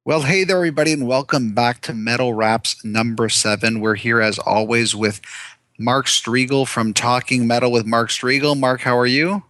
Well, hey there, everybody, and welcome back to Metal Raps number 7. We're here, as always, with Mark Strigl from Talking Metal with Mark Strigl. Mark, how are you?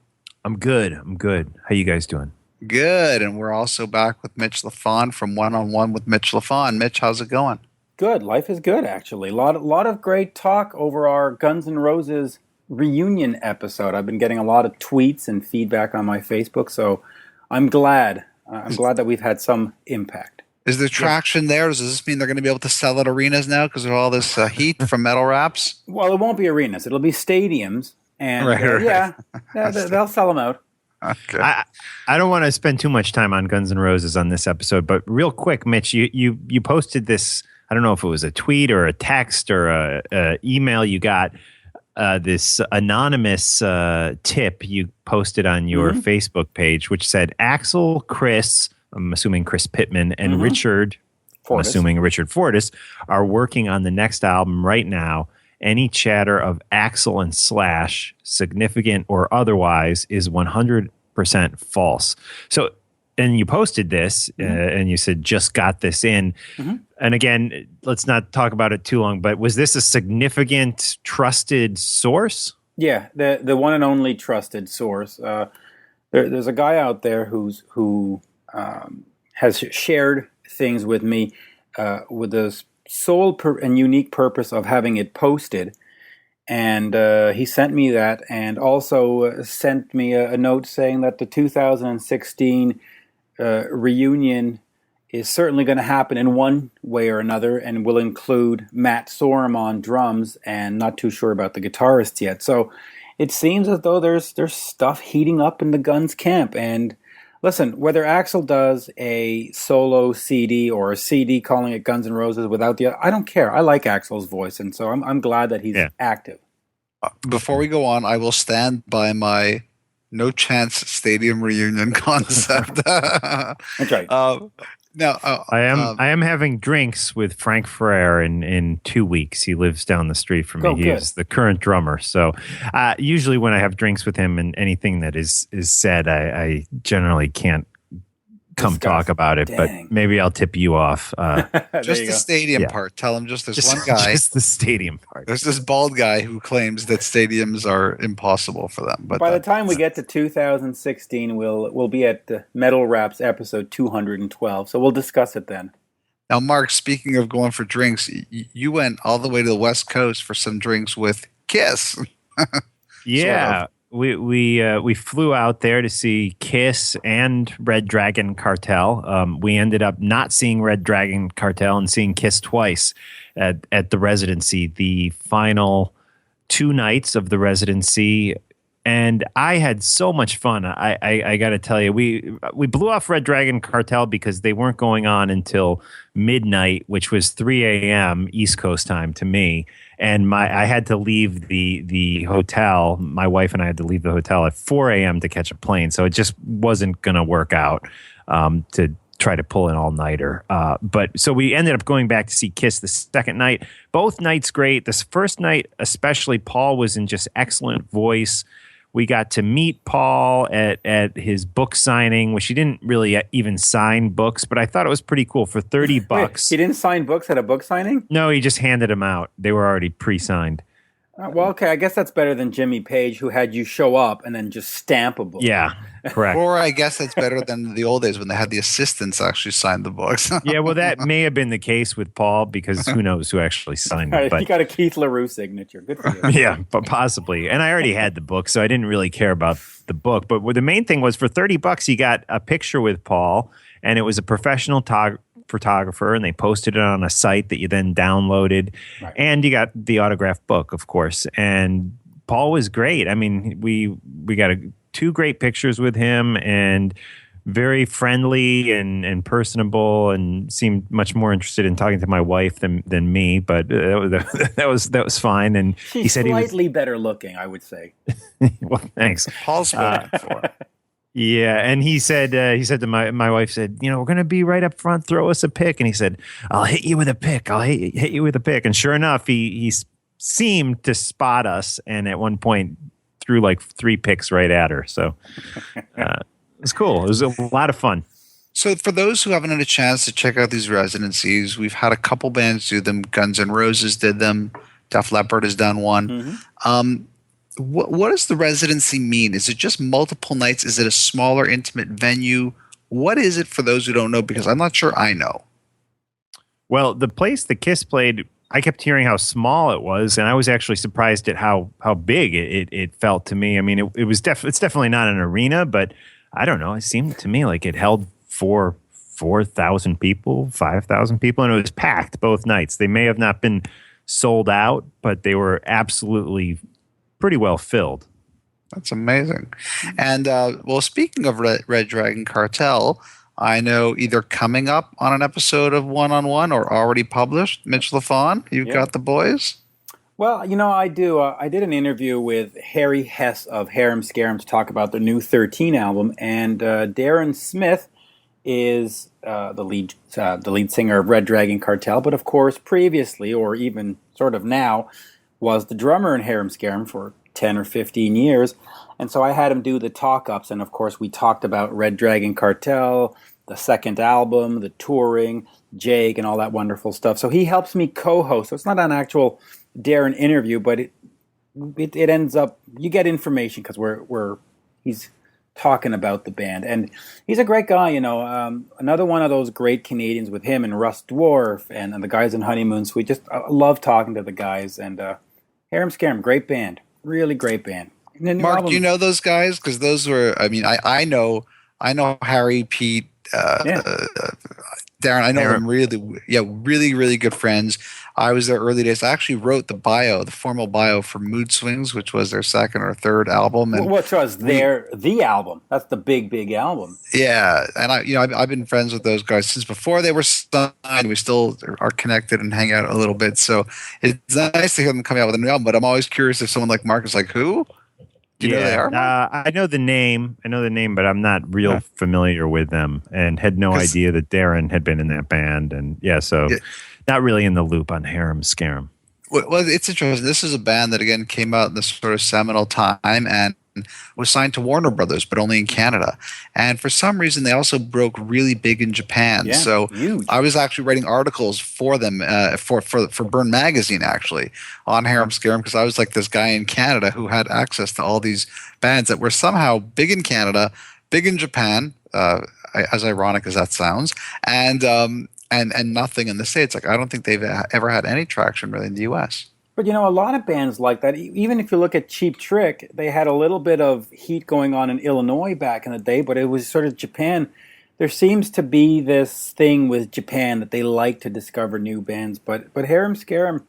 I'm good. How you guys doing? Good. And we're also back with Mitch Lafon from One on One with Mitch Lafon. Mitch, how's it going? Good. Life is good, actually. Lot of great talk over our Guns N' Roses reunion episode. I've been getting a lot of tweets and feedback on my Facebook, so I'm glad. I'm glad that we've had some impact. Is there traction there? Does this mean they're going to be able to sell at arenas now because of all this heat from Metal Raps? Well, it won't be arenas. It'll be stadiums. And Right. they'll sell them out. Okay. I don't want to spend too much time on Guns N' Roses on this episode, but real quick, Mitch, you posted this. I don't know if it was a tweet or a text or a email you got. This anonymous tip you posted on your Facebook page, which said Axl, Chris, I'm assuming Chris Pittman, and Richard, I'm assuming Richard Fortus, are working on the next album right now. Any chatter of Axl and Slash, significant or otherwise, is 100% false. So, and you posted this, and you said, just got this in. And again, let's not talk about it too long, but was this a significant, trusted source? Yeah, the one and only trusted source. There's a guy out there who has shared things with me with the sole and unique purpose of having it posted. And he sent me that, and also sent me a note saying that the 2016 reunion is certainly going to happen in one way or another, and will include Matt Sorum on drums, and not too sure about the guitarist yet. So it seems as though there's stuff heating up in the Guns camp. And listen, whether Axl does a solo CD or a CD calling it Guns N' Roses without I don't care. I like Axl's voice, and so I'm glad that he's active. Before we go on, I will stand by my no chance stadium reunion concept. That's right. I am having drinks with Frank Ferrer in 2 weeks. He lives down the street from me. He is the current drummer. So usually when I have drinks with him and anything that is said, I generally can't come talk about it. Dang. But maybe I'll tip you off. Just the stadium part. Tell him there's one guy. Just the stadium part. There's this bald guy who claims that stadiums are impossible for them. But by the time we get to 2016, we'll be at the Metal Raps episode 212. So we'll discuss it then. Now, Mark, speaking of going for drinks, you went all the way to the West Coast for some drinks with Kiss. Yeah. Sort of. We flew out there to see Kiss and Red Dragon Cartel. We ended up not seeing Red Dragon Cartel and seeing Kiss twice at the residency, the final 2 nights of the residency. And I had so much fun. I got to tell you, we blew off Red Dragon Cartel because they weren't going on until midnight, which was 3 a.m. East Coast time to me. And I had to leave the hotel. My wife and I had to leave the hotel at 4 a.m. to catch a plane. So it just wasn't going to work out to try to pull an all-nighter. But so we ended up going back to see Kiss the second night. Both nights great. This first night, especially, Paul was in just excellent voice. We got to meet Paul at his book signing, which he didn't really even sign books, but I thought it was pretty cool for $30. Wait, he didn't sign books at a book signing? No, he just handed them out. They were already pre-signed. Well, okay, I guess that's better than Jimmy Page, who had you show up and then just stamp a book. Yeah, correct. Or I guess that's better than the old days when they had the assistants actually sign the books. Yeah, well, that may have been the case with Paul because who knows who actually signed it. But you got a Keith LaRue signature. Good for you. Yeah, but possibly. And I already had the book, so I didn't really care about the book. But the main thing was for $30, you got a picture with Paul, and it was a professional photographer, and they posted it on a site that you then downloaded. Right. And you got the autographed book, of course. And Paul was great. I mean, we got 2 great pictures with him, and very friendly and personable, and seemed much more interested in talking to my wife than me. But that was fine. And She's he said slightly better looking, I would say. Well, thanks. Paul's spoken for. Yeah, and he said to my wife said, we're going to be right up front. Throw us a pick, and he said, "I'll hit you with a pick. I'll hit you with a pick." And sure enough, he seemed to spot us, and at one point threw like 3 picks right at her. So it was cool. It was a lot of fun. So for those who haven't had a chance to check out these residencies, we've had a couple bands do them. Guns N' Roses did them. Def Leppard has done one. Um, what does the residency mean? Is it just multiple nights? Is it a smaller, intimate venue? What is it for those who don't know? Because I'm not sure I know. Well, the place the Kiss played, I kept hearing how small it was, and I was actually surprised at how big it felt to me. I mean, it's definitely not an arena, but I don't know. It seemed to me like it held 4,000 people, 5,000 people, and it was packed both nights. They may have not been sold out, but they were absolutely pretty well filled. That's amazing. And well, speaking of Red Dragon Cartel, I know either coming up on an episode of One on One or already published. Mitch Lafon, you've got the boys. Well, I do. I did an interview with Harry Hess of Harem Scarum to talk about their new 13 album, and Darren Smith is the lead singer of Red Dragon Cartel, but of course previously, or even sort of now, was the drummer in Harem Scarum for 10 or 15 years. And so I had him do the talk-ups, and of course we talked about Red Dragon Cartel, the second album, the touring, Jake, and all that wonderful stuff. So he helps me co-host. So it's not an actual Darren interview, but it ends up, you get information because he's talking about the band. And he's a great guy, another one of those great Canadians with him and Russ Dwarf and the guys in Honeymoon Suite. I love talking to the guys. And Harem Scarum, great band. Really great band. Mark, do you know those guys? Because those were, I know Harry, Pete, Darren. I know them really, really good friends. I was there early days. I actually wrote the formal bio for Mood Swings, which was their second or third album. And which was the album. That's the big album. Yeah, and I've been friends with those guys since before they were signed. We still are connected and hang out a little bit. So it's nice to hear them coming out with a new album. But I'm always curious if someone like Mark is like, who? Do you know who they are? I know the name. But I'm not real familiar with them, and had no idea that Darren had been in that band. And not really in the loop on Harem Scarum. Well, it's interesting. This is a band that again came out in this sort of seminal time and was signed to Warner Brothers, but only in Canada. And for some reason, they also broke really big in Japan. Yeah, so huge. I was actually writing articles for them for Burn Magazine actually on Harem Scarum because I was like this guy in Canada who had access to all these bands that were somehow big in Canada, big in Japan, as ironic as that sounds, and nothing in the States. Like I don't think they've ever had any traction really in the U.S. But a lot of bands like that, even if you look at Cheap Trick, they had a little bit of heat going on in Illinois back in the day, but it was sort of Japan. There seems to be this thing with Japan that they like to discover new bands. But Harem Scarum,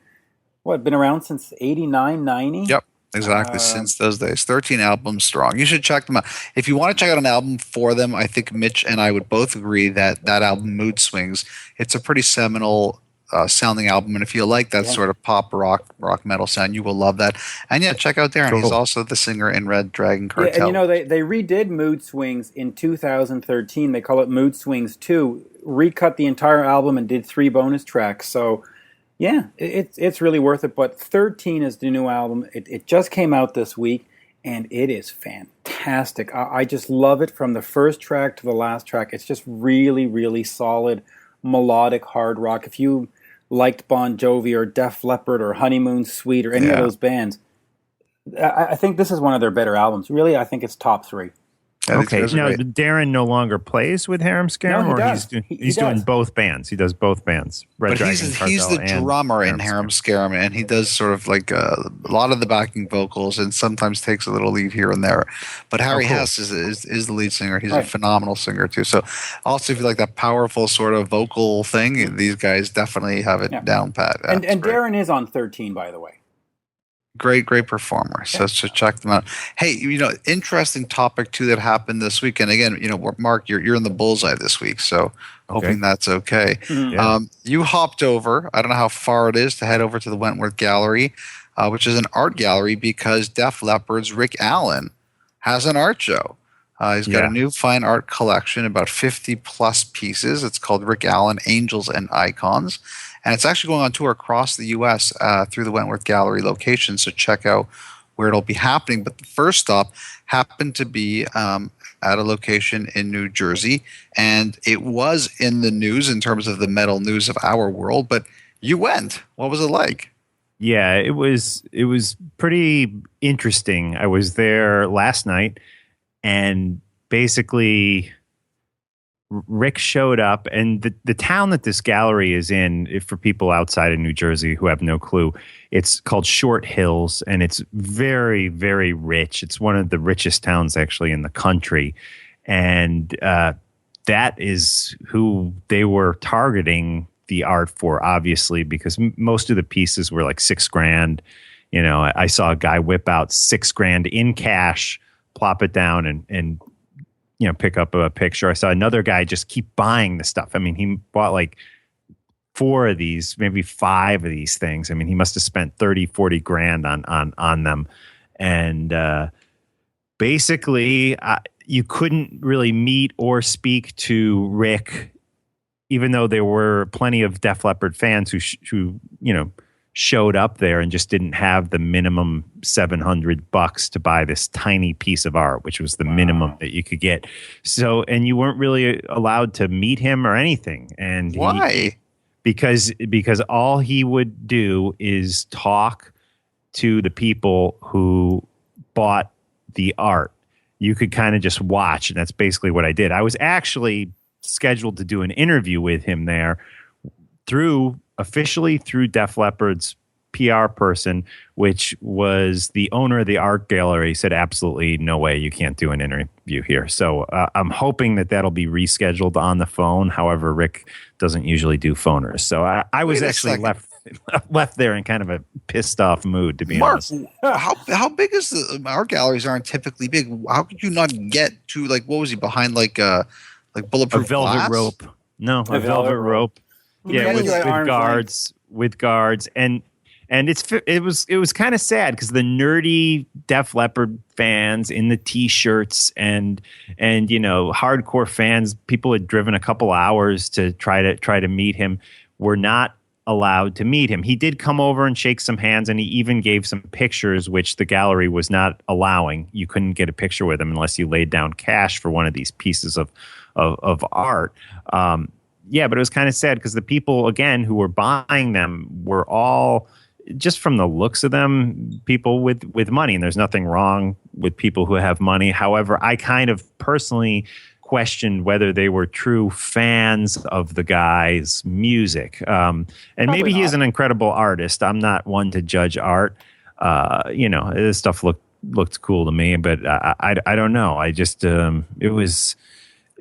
been around since 89, 90? Yep. Exactly, since those days. 13 albums strong. You should check them out. If you want to check out an album for them, I think Mitch and I would both agree that album, Mood Swings, it's a pretty seminal sounding album. And if you like that sort of pop rock metal sound, you will love that. And check out Darren. Cool. He's also the singer in Red Dragon Cartel. Yeah, and they redid Mood Swings in 2013. They call it Mood Swings 2. Recut the entire album and did 3 bonus tracks. So yeah, it's really worth it. But 13 is the new album. It just came out this week, and it is fantastic. I just love it from the first track to the last track. It's just really, really solid, melodic hard rock. If you liked Bon Jovi or Def Leppard or Honeymoon Suite or any of those bands, I think this is one of their better albums. Really, I think it's top 3. Okay, now Darren no longer plays with Harem Scarum, no, he's doing both bands. He does both bands. He's the drummer in Harem Scarum, and he does sort of like a lot of the backing vocals, and sometimes takes a little lead here and there. But Harry Hess is the lead singer. He's a phenomenal singer too. So also, if you like that powerful sort of vocal thing, these guys definitely have it down pat. And Darren is on 13, by the way. Great performer. So check them out. Hey, interesting topic too that happened this week. And again, Mark, you're in the bullseye this week, so hoping that's okay. Mm-hmm. You hopped over. I don't know how far it is to head over to the Wentworth Gallery, which is an art gallery because Def Leppard's Rick Allen has an art show. He's got a new fine art collection, about 50 plus pieces. It's called Rick Allen Angels and Icons. And it's actually going on tour across the U.S. Through the Wentworth Gallery location. So check out where it'll be happening. But the first stop happened to be at a location in New Jersey, and it was in the news in terms of the metal news of our world. But you went. What was it like? Yeah, it was pretty interesting. I was there last night, and basically Rick showed up, and the town that this gallery is in, if for people outside of New Jersey who have no clue, it's called Short Hills, and it's very, very rich. It's one of the richest towns actually in the country, and that is who they were targeting the art for, obviously, because most of the pieces were like $6,000. You know, I saw a guy whip out $6,000 in cash, plop it down, and you know, pick up a picture. I saw another guy just keep buying the stuff. I mean, he bought like 4 of these, maybe 5 of these things. I mean, he must have spent 30, 40 grand on them. And basically, you couldn't really meet or speak to Rick, even though there were plenty of Def Leppard fans who you know, showed up there and just didn't have the minimum $700 to buy this tiny piece of art, which was the minimum that you could get. So, and you weren't really allowed to meet him or anything. And why? Because all he would do is talk to the people who bought the art. You could kind of just watch, and that's basically what I did. I was actually scheduled to do an interview with him there officially through Def Leppard's PR person, which was the owner of the art gallery, said absolutely no way, you can't do an interview here. So I'm hoping that'll be rescheduled on the phone. However, Rick doesn't usually do phoners. So I was actually left there in kind of a pissed off mood, to be honest. How big is the art galleries? Aren't typically big. How could you not get to, like, what was he behind, like bulletproof a velvet glass? rope? No, a velvet rope. Yeah, with guards, and it was kind of sad because the nerdy Def Leppard fans in the t-shirts and you know, hardcore fans, people had driven a couple hours to try to meet him, were not allowed to meet him. He did come over and shake some hands, and he even gave some pictures, which the gallery was not allowing. You couldn't get a picture with him unless you laid down cash for one of these pieces of art. Yeah, but it was kind of sad because the people, again, who were buying them were all, just from the looks of them, people with money. And there's nothing wrong with people who have money. However, I kind of personally questioned whether they were true fans of the guy's music. And maybe he is an incredible artist. I'm not one to judge art. You know, this stuff looked cool to me, but I don't know. I just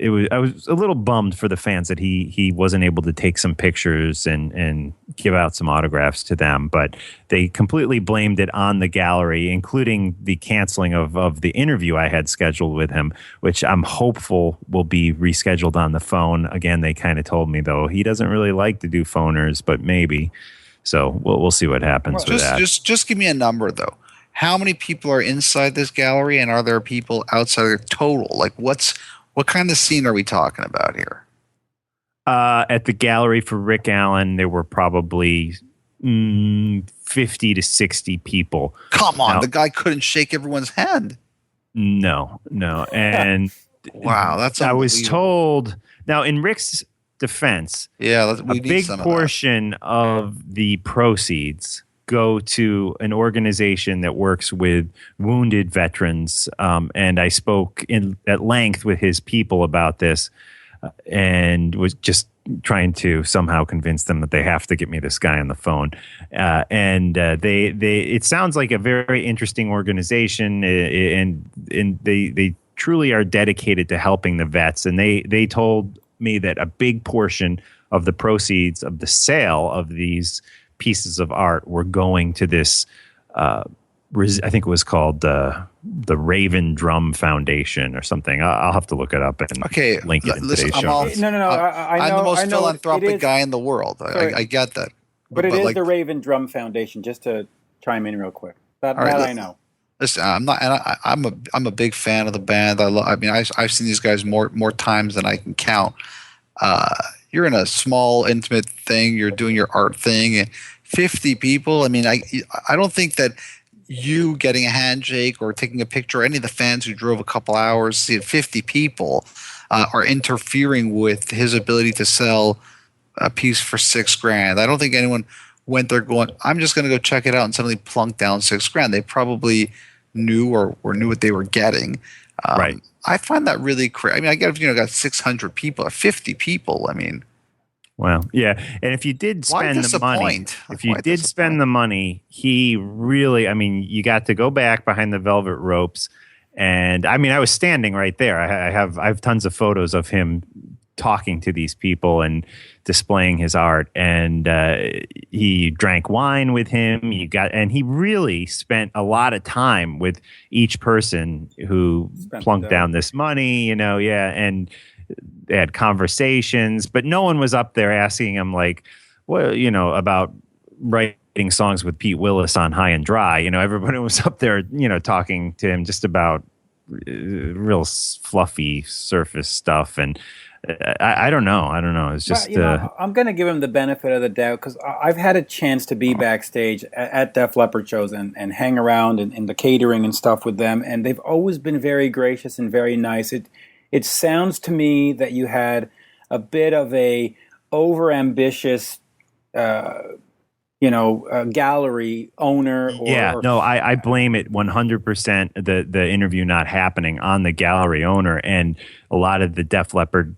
I was a little bummed for the fans that he wasn't able to take some pictures and give out some autographs to them, but they completely blamed it on the gallery, including the canceling of the interview I had scheduled with him, which I'm hopeful will be rescheduled on the phone. Again, they kind of told me, though, he doesn't really like to do phoners, but maybe. So we'll see what happens with that. Just give me a number, though. How many people are inside this gallery, and are there people outside of it total? Like, what kind of scene are we talking about here? At the gallery for Rick Allen, there were probably 50 to 60 people. Come on, the guy couldn't shake everyone's hand. No. And wow, that's I was told. Now, in Rick's defense, a big portion of the proceeds go to an organization that works with wounded veterans. And I spoke at length with his people about this and was just trying to somehow convince them that they have to get me this guy on the phone. It sounds like a very interesting organization, and they truly are dedicated to helping the vets. And they told me that a big portion of the proceeds of the sale of these pieces of art were going to this, I think it was called the Raven Drum Foundation or something. I'll have to look it up and link it in today's show. I'm the most philanthropic guy in the world. I get that. But it is the Raven Drum Foundation, just to chime in real quick. I know. Listen, I'm a big fan of the band. I've seen these guys more times than I can count. You're in a small, intimate thing. You're doing your art thing. 50 people. I mean, I don't think that you getting a handshake or taking a picture, any of the fans who drove a couple hours, see 50 people are interfering with his ability to sell a piece for $6,000. I don't think anyone went there going, I'm just going to go check it out and suddenly plunk down $6,000. They probably knew or knew what they were getting. Right. I find that really crazy. I mean, I get, got 600 people, 50 people. I mean, well, yeah. And if you did spend the money, spend the money, he really, I mean, you got to go back behind the velvet ropes. And I mean, I was standing right there. I have tons of photos of him talking to these people and displaying his art. And he drank wine with him. And he really spent a lot of time with each person who plunked down this money, and they had conversations, but no one was up there asking him like, well, about writing songs with Pete Willis on High and Dry. Everybody was up there, talking to him just about real fluffy surface stuff. And I don't know. It's just. I'm going to give him the benefit of the doubt because I've had a chance to be backstage at Def Leppard shows and hang around in the catering and stuff with them, and they've always been very gracious and very nice. It sounds to me that you had a bit of a overambitious, gallery owner. I blame it 100%. The interview not happening on the gallery owner, and a lot of the Def Leppard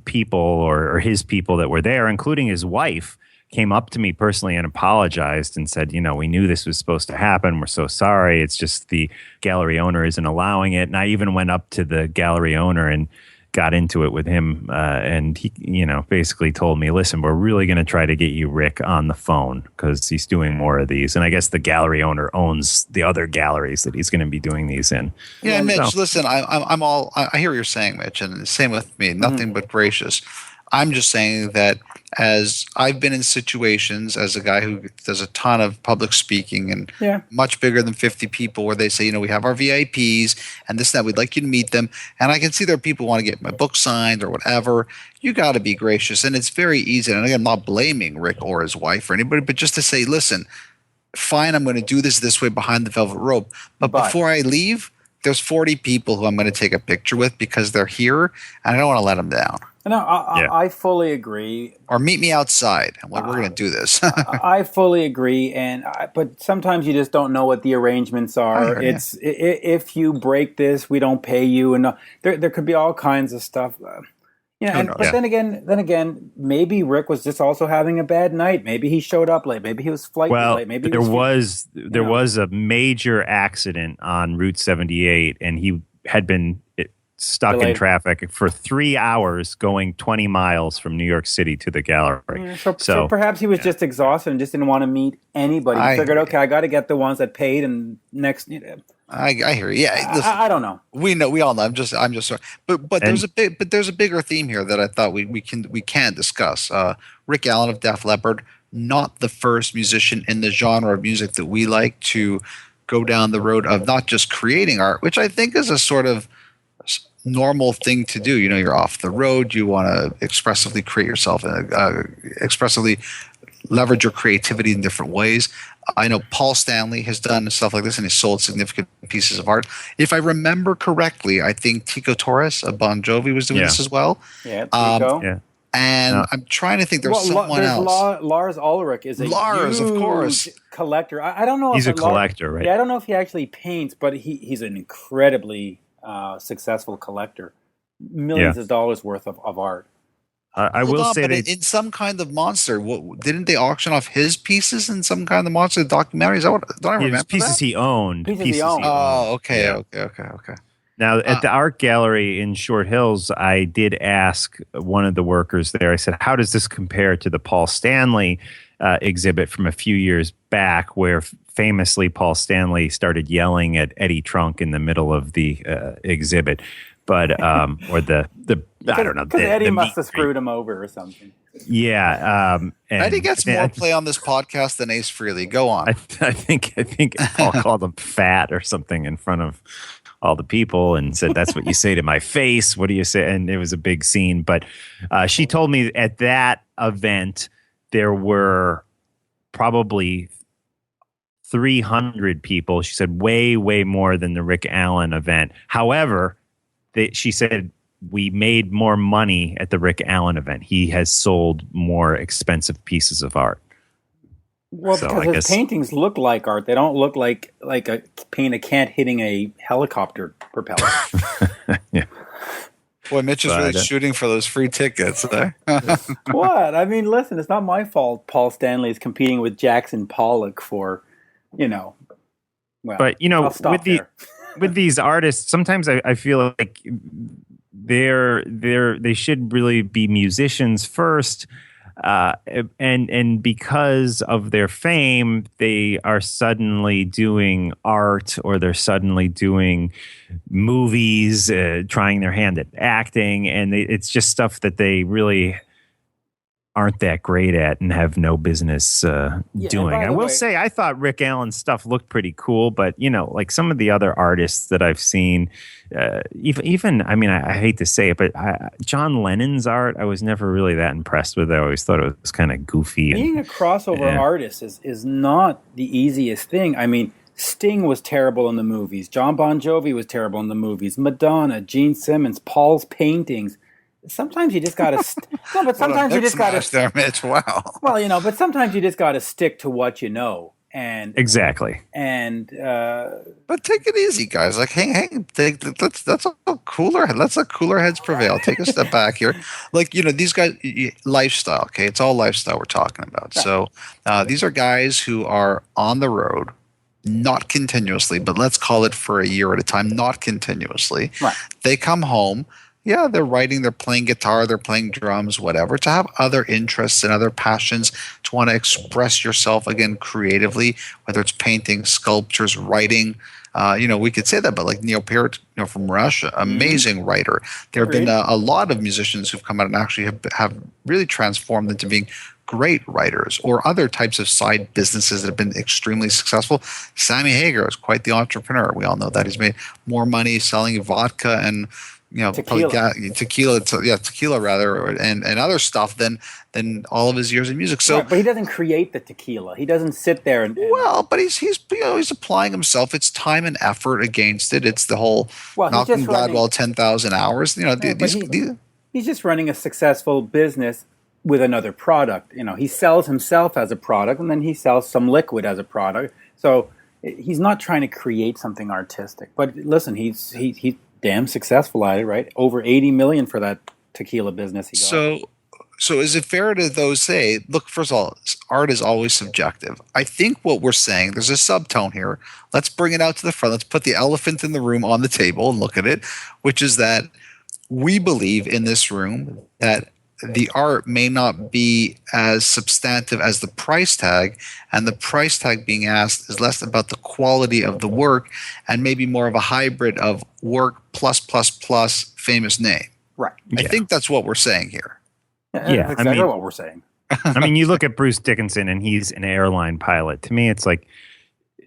people or his people that were there, including his wife, came up to me personally and apologized and said, we knew this was supposed to happen. We're so sorry. It's just the gallery owner isn't allowing it. And I even went up to the gallery owner and got into it with him. And he, basically told me, listen, we're really going to try to get you Rick on the phone because he's doing more of these. And I guess the gallery owner owns the other galleries that he's going to be doing these in. Yeah, Mitch, listen, I hear what you're saying, Mitch, and same with me, nothing but gracious. I'm just saying that as I've been in situations as a guy who does a ton of public speaking and much bigger than 50 people where they say, we have our VIPs and this, that, we'd like you to meet them. And I can see there are people who want to get my book signed or whatever. You got to be gracious. And it's very easy. And again, I'm not blaming Rick or his wife or anybody, but just to say, listen, fine, I'm going to do this way behind the velvet rope. But before I leave, there's 40 people who I'm going to take a picture with because they're here and I don't want to let them down. No, I fully agree. Or meet me outside. We're going to do this. I fully agree, but sometimes you just don't know what the arrangements are. If you break this, we don't pay you, and there could be all kinds of stuff. Then again, maybe Rick was just also having a bad night. Maybe he showed up late. Maybe he was late. Maybe there was a major accident on Route 78, and he had been stuck in traffic for 3 hours going 20 miles from New York City to the gallery. So perhaps he was just exhausted and just didn't want to meet anybody. He figured, okay, I got to get the ones that paid, and next. I hear you. Yeah, listen, I don't know. We all know. I'm just sorry. But there's a bigger theme here that I thought we can discuss. Rick Allen of Def Leppard, not the first musician in the genre of music that we like to go down the road of not just creating art, which I think is a sort of normal thing to do. You're off the road. You want to expressively create yourself and expressively leverage your creativity in different ways. I know Paul Stanley has done stuff like this and he's sold significant pieces of art. If I remember correctly, I think Tico Torres of Bon Jovi was doing this as well. Yeah, Tico. And I'm trying to think there's someone else. Lars Ulrich is a huge of course. collector. I don't know if he's a collector, right? Yeah, I don't know if he actually paints, but he's an incredibly successful collector. Millions of dollars worth of art. I will say that in some kind of monster, didn't they auction off his pieces in some kind of monster documentary? Is that what? Don't I remember pieces that? he owned. Pieces he owned. Oh, okay, okay. Now, at the art gallery in Short Hills, I did ask one of the workers there. I said, "How does this compare to the Paul Stanley exhibit from a few years back, where famously Paul Stanley started yelling at Eddie Trunk in the middle of the exhibit?" But or the I don't know. Because Eddie must have screwed him over or something. Yeah. Eddie gets more play on this podcast than Ace Frehley. Go on. I think Paul called him fat or something in front of all the people and said, "That's what you say to my face. What do you say?" And it was a big scene. But she told me at that event there were probably 300 people. She said way, way more than the Rick Allen event. However, she said we made more money at the Rick Allen event. He has sold more expensive pieces of art. Well, so because his paintings look like art. They don't look like a paint a cat hitting a helicopter propeller. Yeah. Boy, Mitch is really shooting for those free tickets there. What? I mean, listen, it's not my fault Paul Stanley is competing with Jackson Pollock for, well. But, with these artists, sometimes I feel like they should really be musicians first. And because of their fame, they are suddenly doing art, or they're suddenly doing movies, trying their hand at acting, and it's just stuff that they really aren't that great at and have no business doing. I will say, I thought Rick Allen's stuff looked pretty cool, but like some of the other artists that I've seen, even I mean, I hate to say it, but John Lennon's art, I was never really that impressed with. I always thought it was kind of goofy. Being a crossover artist is not the easiest thing. I mean, Sting was terrible in the movies. John Bon Jovi was terrible in the movies. Madonna, Gene Simmons, Paul's paintings. Sometimes you just got to. No, but sometimes you just got to. There, Mitch. Wow. Well, but sometimes you just got to stick to what you know. And exactly. And but take it easy, guys. Like, hey, let's a cooler heads prevail. Take a step back here. Like, these guys, lifestyle. Okay, it's all lifestyle we're talking about. Right. So these are guys who are on the road. Not continuously, but let's call it for a year at a time. Not continuously. Right. They come home. Yeah, they're writing, they're playing guitar, they're playing drums, whatever. To have other interests and other passions, to want to express yourself again creatively, whether it's painting, sculptures, writing. We could say that, but like Neil Peart, from Russia, amazing writer. There have been a lot of musicians who've come out and actually have really transformed into being great writers, or other types of side businesses that have been extremely successful. Sammy Hagar is quite the entrepreneur. We all know that. He's made more money selling vodka and tequila rather, and other stuff than all of his years in music. So, right, but he doesn't create the tequila. He doesn't sit there and but he's applying himself. It's time and effort against it. It's the whole Malcolm Gladwell 10,000 hours. He's just running a successful business with another product. He sells himself as a product, and then he sells some liquid as a product. So he's not trying to create something artistic. But listen, he's damn successful at it, right? Over 80 million for that tequila business he got. So is it fair to say, look, first of all, art is always subjective. I think what we're saying, there's a subtone here. Let's bring it out to the front. Let's put the elephant in the room on the table and look at it, which is that we believe in this room that the art may not be as substantive as the price tag, and the price tag being asked is less about the quality of the work and maybe more of a hybrid of work plus famous name. Right. I think that's what we're saying here. Yeah, that's exactly what we're saying. I mean, you look at Bruce Dickinson, and he's an airline pilot. To me, it's like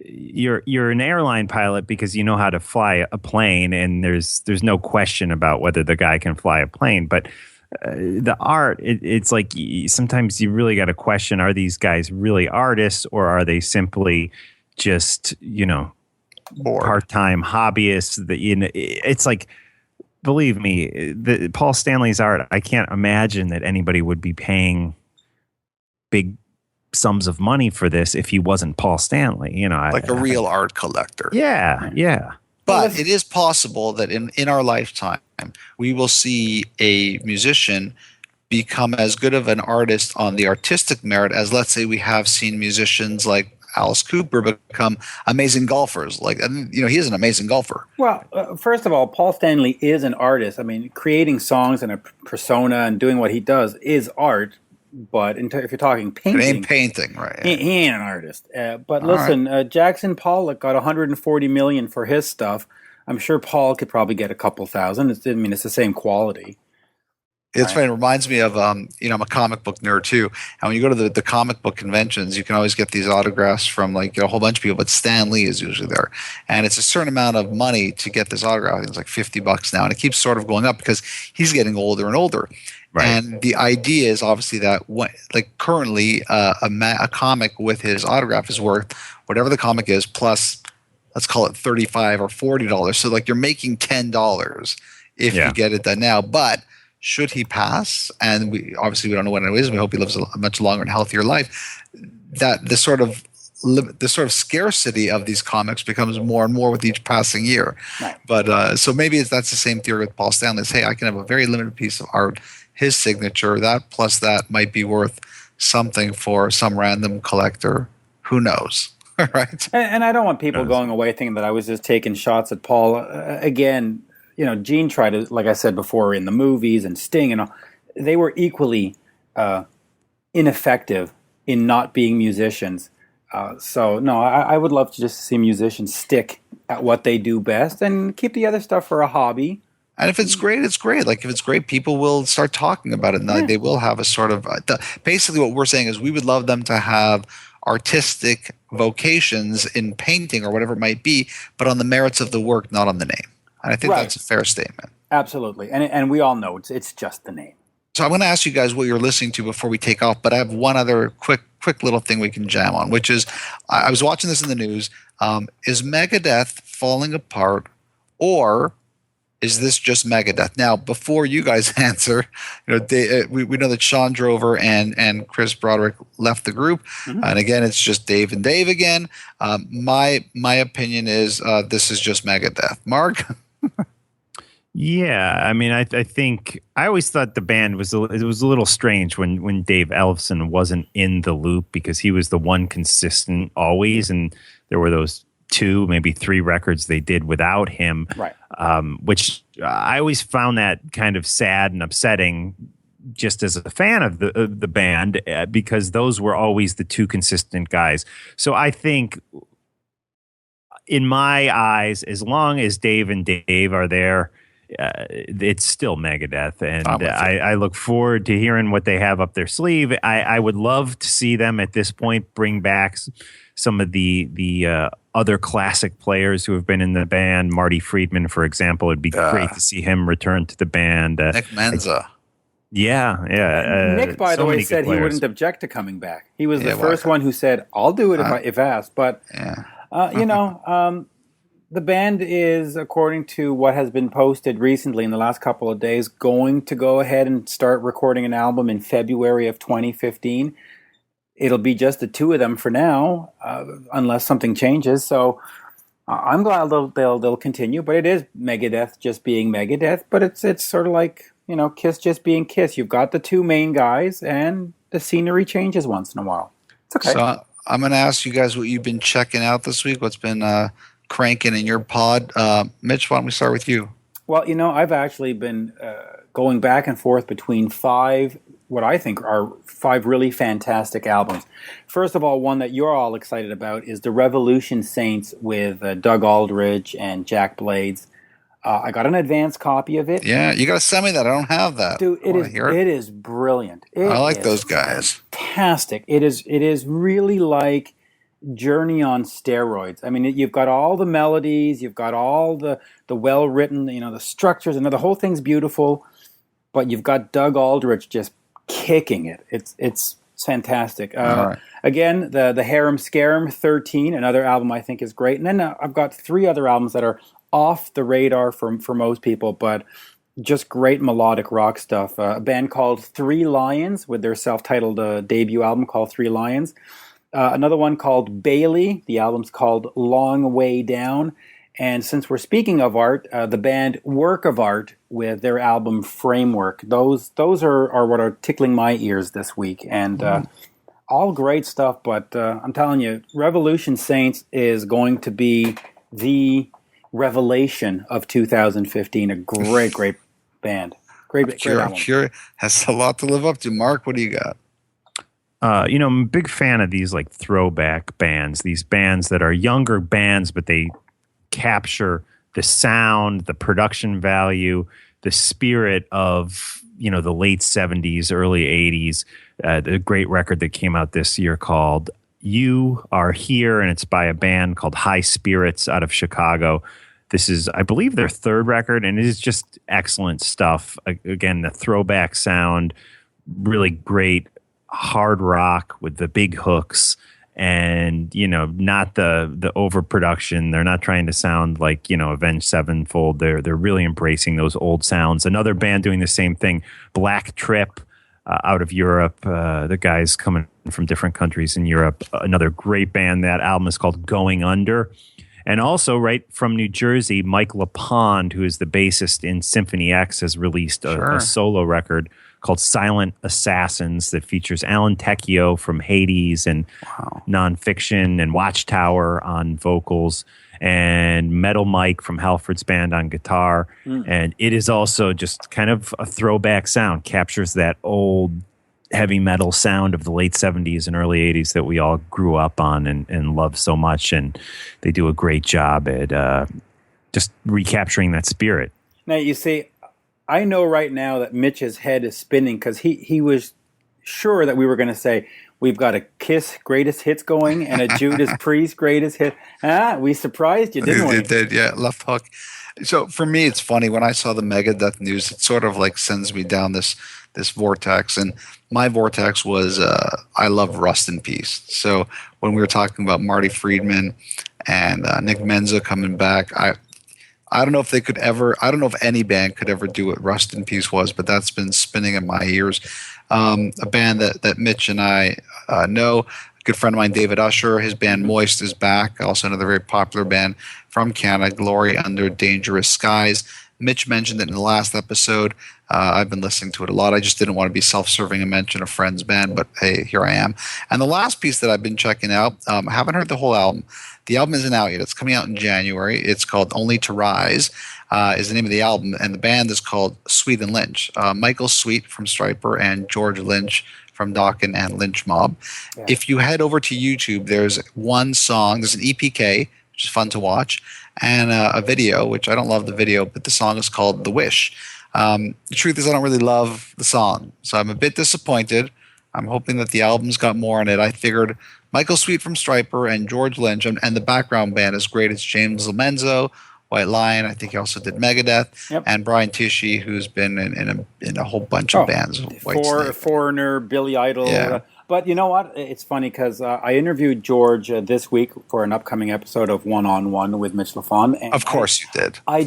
you're an airline pilot because you know how to fly a plane, and there's no question about whether the guy can fly a plane, but the art, it's like sometimes you really got to question, are these guys really artists, or are they simply just, part-time hobbyists? It's like, believe me, Paul Stanley's art, I can't imagine that anybody would be paying big sums of money for this if he wasn't Paul Stanley, like a real art collector. Yeah. But it is possible that in our lifetime, we will see a musician become as good of an artist on the artistic merit as, let's say, we have seen musicians like Alice Cooper become amazing golfers. He is an amazing golfer. Well, first of all, Paul Stanley is an artist. I mean, creating songs and a persona and doing what he does is art. But if you're talking painting, it ain't painting, right? He ain't an artist. But listen, Jackson Pollock got 140 million for his stuff. I'm sure Paul could probably get a couple thousand. It's the same quality. It's funny. It reminds me of I'm a comic book nerd too. And when you go to the comic book conventions, you can always get these autographs from a whole bunch of people. But Stan Lee is usually there, and it's a certain amount of money to get this autograph. I think it's like $50 now, and it keeps sort of going up because he's getting older and older. Right. And the idea is obviously that currently a comic with his autograph is worth whatever the comic is plus, let's call it $35 or $40. So like you're making $10 if you get it done now. But should he pass, and we don't know when it is, we hope he lives a much longer and healthier life, that the sort of scarcity of these comics becomes more and more with each passing year. Right. But so maybe that's the same theory with Paul Stanley. Hey, I can have a very limited piece of art, his signature, that plus that might be worth something for some random collector. Who knows? Right. And I don't want people going away thinking that I was just taking shots at Paul. Again, Gene tried to, like I said before, in the movies and Sting and all, they were equally ineffective in not being musicians. So no, I would love to just see musicians stick at what they do best and keep the other stuff for a hobby. And if it's great, it's great. Like if it's great, people will start talking about it. And they will have a sort of basically what we're saying is we would love them to have artistic vocations in painting or whatever it might be, but on the merits of the work, not on the name. And I think that's a fair statement. Absolutely. And we all know it's just the name. So I'm going to ask you guys what you're listening to before we take off, but I have one other quick little thing we can jam on, which is I was watching this in the news. Is Megadeth falling apart, or is this just Megadeth? Now, before you guys answer, we know that Sean Drover and Chris Broderick left the group, and again, it's just Dave and Dave again. My opinion is this is just Megadeth. Mark. Yeah, I mean, I think I always thought the band was a little strange when Dave Ellefson wasn't in the loop, because he was the one consistent always, and there were those 2, maybe 3 records they did without him, right? Which I always found that kind of sad and upsetting, just as a fan of the band, because those were always the 2 consistent guys. So I think, in my eyes, as long as Dave and Dave are there, it's still Megadeth, and I look forward to hearing what they have up their sleeve. I would love to see them at this point bring back some of the other classic players who have been in the band. Marty Friedman, for example, it'd be great to see him return to the band. Nick Menza. Nick, by the way, said he wouldn't object to coming back. He was the first one who said, "I'll do it if asked." But the band is, according to what has been posted recently in the last couple of days, going to go ahead and start recording an album in February of 2015. It'll be just the 2 of them for now, unless something changes. So I'm glad they'll continue. But it is Megadeth just being Megadeth. But it's sort of like, Kiss just being Kiss. You've got the 2 main guys, and the scenery changes once in a while. It's okay. So I'm going to ask you guys what you've been checking out this week. What's been cranking in your pod? Mitch, why don't we start with you? Well, I've actually been going back and forth between 5, what I think are 5 really fantastic albums. First of all, one that you're all excited about is the Revolution Saints with Doug Aldrich and Jack Blades. I got an advanced copy of it. Yeah, you got to send me that. I don't have that. Dude, it is brilliant. I like those guys. Fantastic. It is really like Journey on steroids. I mean, you've got all the melodies, you've got all the well-written, the structures, and the whole thing's beautiful, but you've got Doug Aldrich just kicking it. It's fantastic. Right. Again, the Harem Scarum 13, another album I think is great. And then I've got 3 other albums that are off the radar for most people, but just great melodic rock stuff. A band called Three Lions with their self-titled debut album called Three Lions. Another one called Bailey. The album's called Long Way Down. And since we're speaking of art, the band Work of Art with their album Framework. Those are what are tickling my ears this week. And all great stuff. But I'm telling you, Revolution Saints is going to be the revelation of 2015. A great band. Great album. Has a lot to live up to. Mark, what do you got? I'm a big fan of these like throwback bands, these bands that are younger bands, but they capture the sound, the production value, the spirit of, the late 70s, early 80s. The great record that came out this year called You Are Here, and it's by a band called High Spirits out of Chicago. This is, I believe, their third record, and it is just excellent stuff. Again, the throwback sound, really great hard rock with the big hooks, and not the overproduction. They're not trying to sound like Avenged Sevenfold. They're really embracing those old sounds. Another band doing the same thing, Black Trip, out of Europe. The guys coming from different countries in Europe. Another great band. That album is called Going Under. And also, right from New Jersey, Mike Lafon, who is the bassist in Symphony X, has released a solo record called Silent Assassins that features Alan Tecchio from Hades and Nonfiction, and Watchtower on vocals, and Metal Mike from Halford's Band on guitar. And it is also just kind of a throwback sound, captures that old heavy metal sound of the late 70s and early 80s that we all grew up on and love so much. And they do a great job at just recapturing that spirit. Now, you see, I know right now that Mitch's head is spinning because he was sure that we were going to say, we've got a Kiss greatest hits going and a Judas Priest greatest hit. We surprised you, didn't we? It did, yeah, left hook. So for me, it's funny. When I saw the Megadeth news, it sort of like sends me down this vortex. And my vortex was I love Rust in Peace. So when we were talking about Marty Friedman and Nick Menza coming back, I don't know if they could ever, I don't know if any band could ever do what Rust in Peace was, but that's been spinning in my ears. A band that Mitch and I know, a good friend of mine, David Usher, his band Moist is back. Also another very popular band from Canada, Glory Under Dangerous Skies. Mitch mentioned it in the last episode. I've been listening to it a lot. I just didn't want to be self-serving and mention a friend's band, but hey, here I am. And the last piece that I've been checking out, I haven't heard the whole album. The album isn't out yet. It's coming out in January. It's called Only to Rise, is the name of the album, and the band is called Sweet and Lynch. Michael Sweet from Stryper and George Lynch from Dokken and Lynch Mob. Yeah. If you head over to YouTube, there's one song. There's an EPK, which is fun to watch, and a video, which I don't love the video, but the song is called The Wish. The truth is I don't really love the song, so I'm a bit disappointed. I'm hoping that the album's got more in it. I figured Michael Sweet from Stryper and George Lynch, and the background band is great. It's James Lomenzo, White Lion. I think he also did Megadeth, and Brian Tishy, who's been in a whole bunch of bands. Foreigner, Billy Idol. Yeah. But you know what? It's funny because I interviewed George this week for an upcoming episode of One on One with Mitch Lafon. Of course, you did. I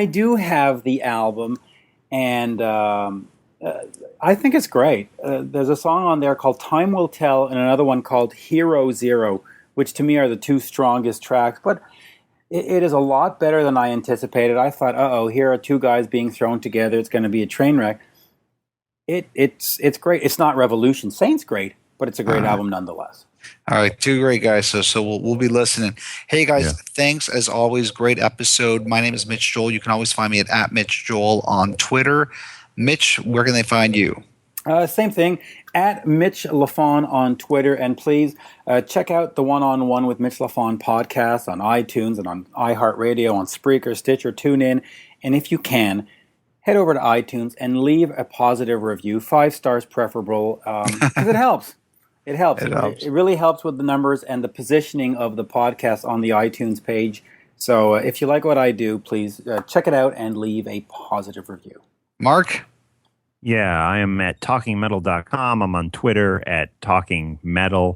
do have the album, and I think it's great. There's a song on there called Time Will Tell and another one called Hero Zero, which to me are the two strongest tracks. But it is a lot better than I anticipated. I thought, here are two guys being thrown together. It's going to be a train wreck. It's great. It's not Revolution. Saint's great, but it's a great album nonetheless. All right, two great guys. So we'll be listening. Hey guys, thanks as always. Great episode. My name is Mitch Joel. You can always find me at Mitch Joel on Twitter. Mitch, where can they find you? Same thing, at Mitch Lafon on Twitter. And please check out the One-on-One with Mitch Lafon podcast on iTunes and on iHeartradio, on Spreaker, Stitcher, TuneIn. And if you can, head over to iTunes and leave a positive review, 5 stars preferable, because it helps. It helps. It really helps with the numbers and the positioning of the podcast on the iTunes page. So if you like what I do, please check it out and leave a positive review. Mark? Yeah, I am at talkingmetal.com. I'm on Twitter at talkingmetal.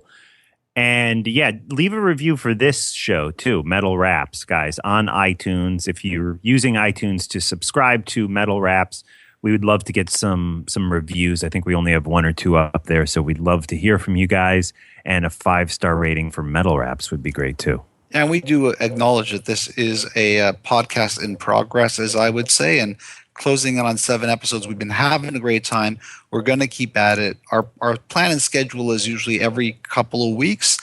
And yeah, leave a review for this show too, Metal Raps, guys, on iTunes. If you're using iTunes to subscribe to Metal Raps, we would love to get some reviews. I think we only have 1 or 2 up there, so we'd love to hear from you guys. And a 5-star rating for Metal Raps would be great too. And we do acknowledge that this is a podcast in progress, as I would say, and closing in on 7 episodes. We've been having a great time. We're going to keep at it. Our plan and schedule is usually every couple of weeks.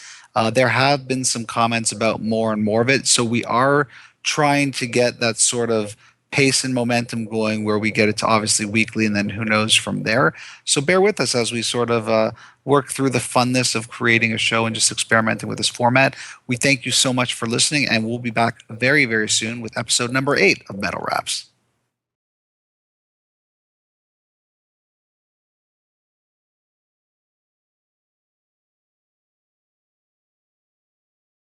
There have been some comments about more and more of it, so we are trying to get that sort of pace and momentum going where we get it to obviously weekly, and then who knows from there. So bear with us as we sort of work through the funness of creating a show and just experimenting with this format. We thank you so much for listening, and we'll be back very, very soon with episode number 8 of Metal Raps.